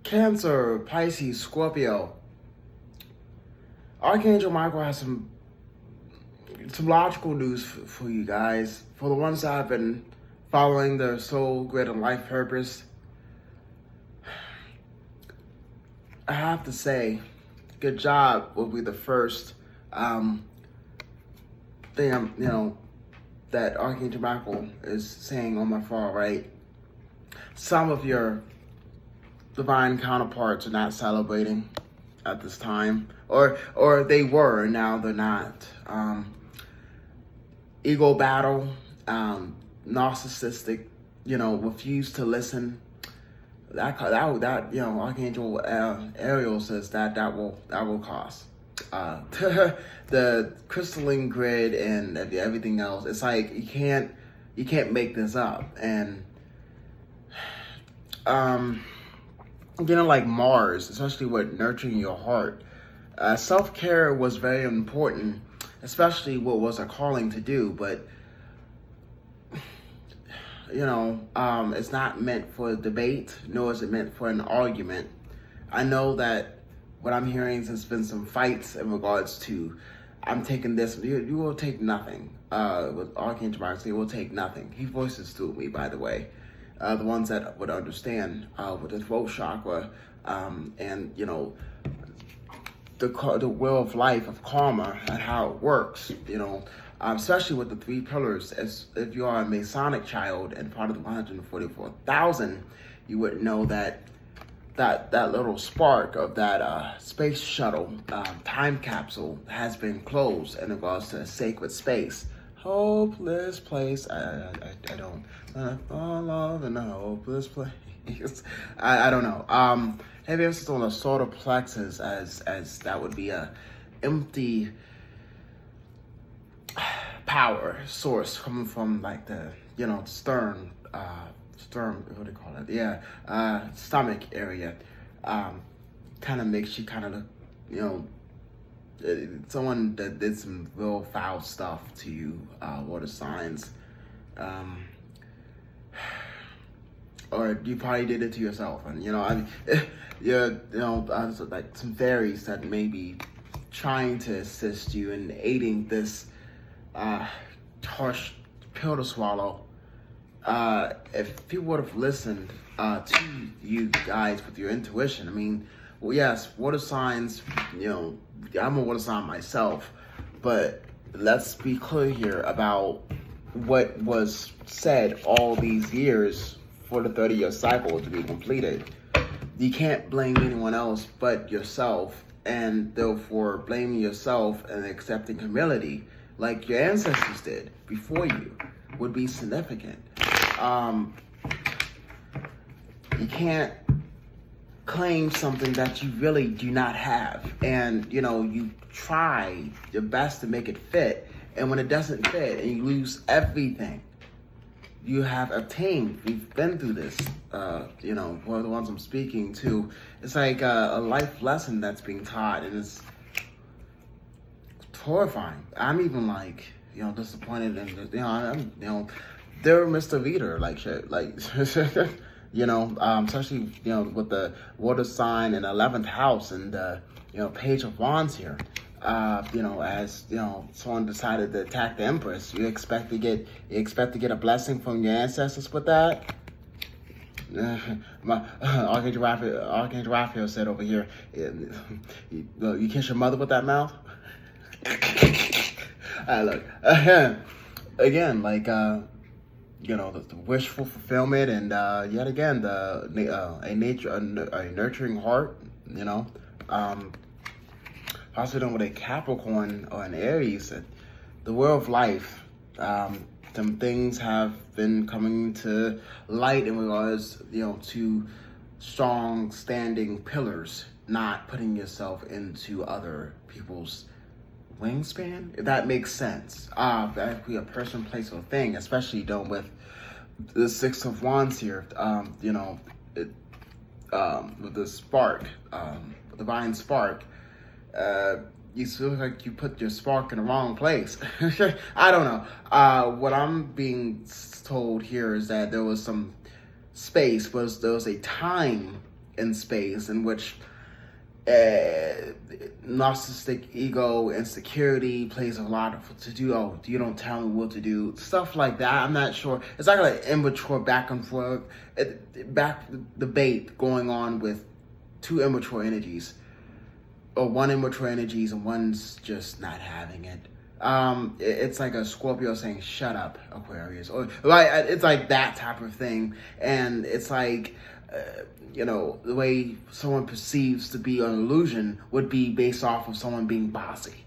Cancer, Pisces, Scorpio. Archangel Michael has some logical news for you guys. For the ones that have been following their soul, grid, and life purpose, I have to say, good job will be the first thing that Archangel Michael is saying on my far right. Some of your divine counterparts are not celebrating at this time, or they were, and now they're not. Ego battle, narcissistic, refuse to listen. That Archangel Ariel says that will cause the crystalline grid and everything else. It's like you can't make this up. And like Mars, especially with nurturing your heart, self-care was very important, especially what was a calling to do. But it's not meant for debate, nor is it meant for an argument. I know that what I'm hearing has been some fights in regards to, I'm taking this, you will take nothing. With Archangel Michael, he will take nothing. He voices through me, by the way. The ones that would understand with the throat chakra, and the will of life, of karma, and how it works, especially with the three pillars. As if you are a Masonic child and part of the 144,000, you would know that little spark of that space shuttle time capsule has been closed in regards to a sacred space. Hopeless place. I don't fall love in a hopeless place. I don't know. Maybe it's on a solar plexus, as that would be a empty power source coming from like the stern, what do you call it? Yeah, stomach area. Kind of makes you kind of someone that did some real foul stuff to you, water signs, or you probably did it to yourself. And like some fairies that may be trying to assist you in aiding this harsh pill to swallow. If people would have listened to you guys with your intuition, I mean, well, yes, water signs, I'm a water sign myself, but let's be clear here about what was said all these years for the 30-year cycle to be completed. You can't blame anyone else but yourself, and therefore blaming yourself and accepting humility like your ancestors did before you would be significant. You can't claim something that you really do not have, and you try your best to make it fit, and when it doesn't fit and you lose everything you have obtained. We've been through this, one of the ones I'm speaking to. It's like a life lesson that's being taught, and it's horrifying. I'm even like disappointed, and they're Mr. Reader, like shit, like especially with the water sign and 11th house and Page of Wands here. As someone decided to attack the Empress, you expect to get a blessing from your ancestors with that. Archangel Raphael said over here, you kiss your mother with that mouth. Look, again, like the wishful fulfillment, and yet again a nurturing heart. Possibly done with a Capricorn or an Aries. The world of life, some things have been coming to light in regards, to strong standing pillars, not putting yourself into other people's wingspan, if that makes sense. That could be a person, place, or thing, especially done with the Six of Wands here. With the spark, divine spark. You feel like you put your spark in the wrong place. I don't know. What I'm being told here is that there was some space, there was a time in space, in which narcissistic ego, insecurity plays a lot to do. Oh, you don't tell me what to do. Stuff like that. I'm not sure. It's like an immature back and forth, debate going on with two immature energies, or one immature energies and one's just not having it. It's like a Scorpio saying, "Shut up, Aquarius," or like it's like that type of thing, and it's like. The way someone perceives to be an illusion would be based off of someone being bossy.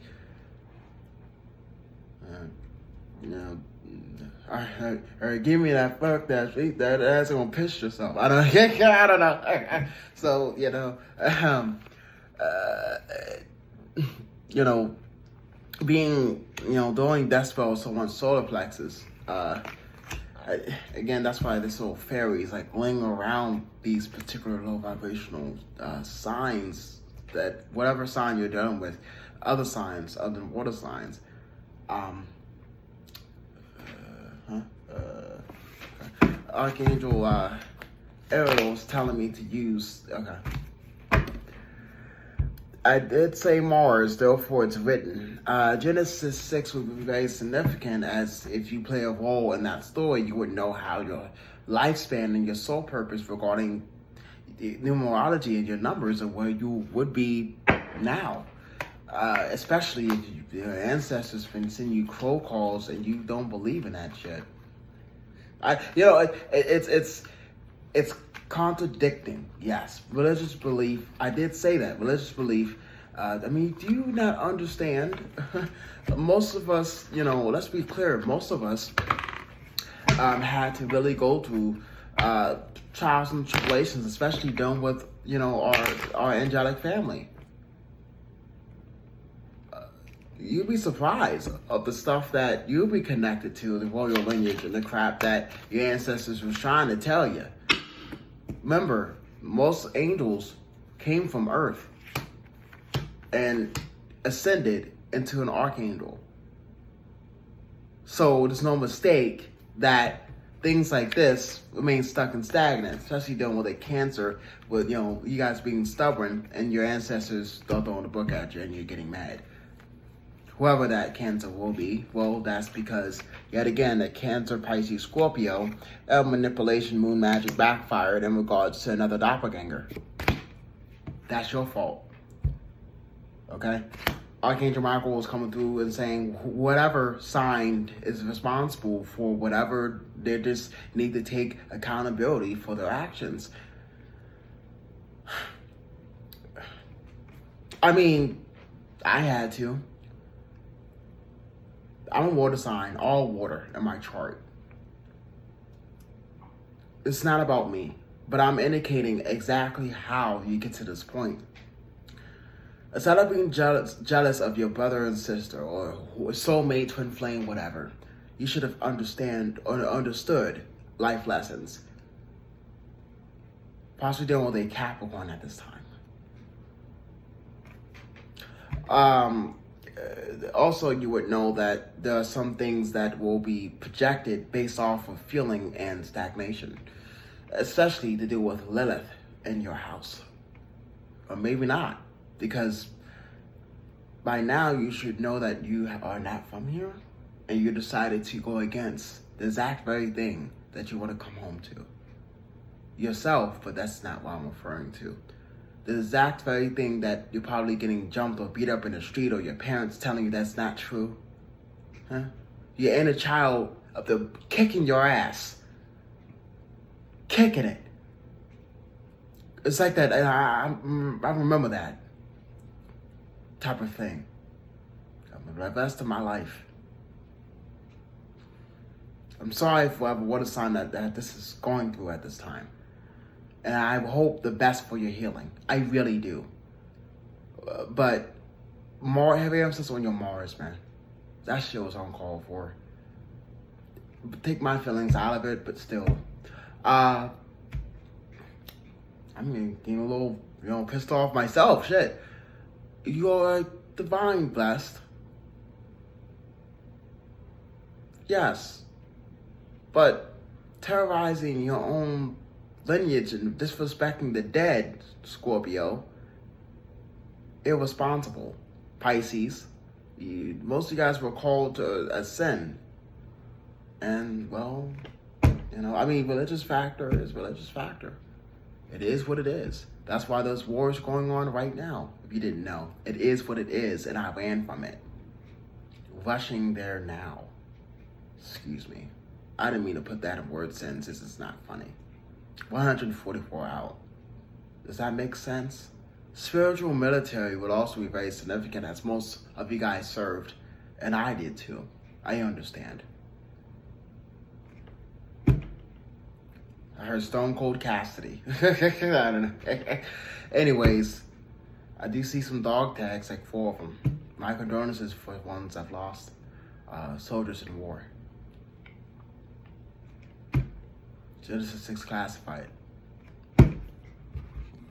Give me that fuck that's gonna piss yourself. I don't know. So being doing death spells to someone's solar plexus. Again, that's why this little fairies like ling around these particular low vibrational signs, that whatever sign you're dealing with, other signs other than water signs. Archangel Ariel was telling me to use. Okay. I did say Mars, therefore it's written. Genesis 6 would be very significant, as if you play a role in that story, you would know how your lifespan and your soul purpose regarding the numerology and your numbers and where you would be now. Especially if your ancestors been sending you crow calls and you don't believe in that shit. It's contradicting, yes. Religious belief, I did say that. Religious belief, do you not understand? Most of us, let's be clear, most of us had to really go through trials and tribulations, especially dealing with, our angelic family. You'd be surprised of the stuff that you'll be connected to, the royal lineage and the crap that your ancestors was trying to tell you. Remember, most angels came from Earth and ascended into an archangel. So there's no mistake that things like this remain stuck and stagnant, especially dealing with a cancer, with you guys being stubborn and your ancestors throwing the book at you and you're getting mad. Whoever that Cancer will be, well, that's because, yet again, that Cancer, Pisces, Scorpio, manipulation, moon magic backfired in regards to another doppelganger. That's your fault. Okay? Archangel Michael was coming through and saying whatever sign is responsible for whatever, they just need to take accountability for their actions. I had to. I'm a water sign, all water in my chart. It's not about me, but I'm indicating exactly how you get to this point. Instead of being jealous of your brother and sister or soulmate, twin flame, whatever, you should have understood life lessons. Possibly dealing with a Capricorn at this time. Also, you would know that there are some things that will be projected based off of feeling and stagnation, especially to do with Lilith in your house. Or maybe not, because by now you should know that you are not from here and you decided to go against the exact very thing that you want to come home to. Yourself, but that's not what I'm referring to. The exact very thing that you're probably getting jumped or beat up in the street, or your parents telling you that's not true. Huh? Your inner child up there kicking your ass. Kicking it. It's like that, and I remember that type of thing. The rest of my life. I'm sorry for whatever water sign that this is going through at this time. And I hope the best for your healing. I really do. But more heavy emphasis on your Mars, man. That shit was uncalled for. Take my feelings out of it, but still. I'm getting a little, pissed off myself. Shit. You are divine blessed. Yes. But terrorizing your own lineage and disrespecting the dead, Scorpio. Irresponsible. Pisces. Most of you guys were called to ascend. And, well, you know, I mean, religious factor is religious factor. It is what it is. That's why there's wars going on right now, if you didn't know. It is what it is, and I ran from it. Rushing there now. Excuse me. I didn't mean to put that in word sentences. It's not funny. 144 out. Does that make sense? Spiritual military would also be very significant, as most of you guys served, and I did too. I understand. I heard Stone Cold Cassidy. I don't know. Anyways, I do see some dog tags, like 4 of them. My condolences for the ones I've lost. Soldiers in war. Genesis 6 classified.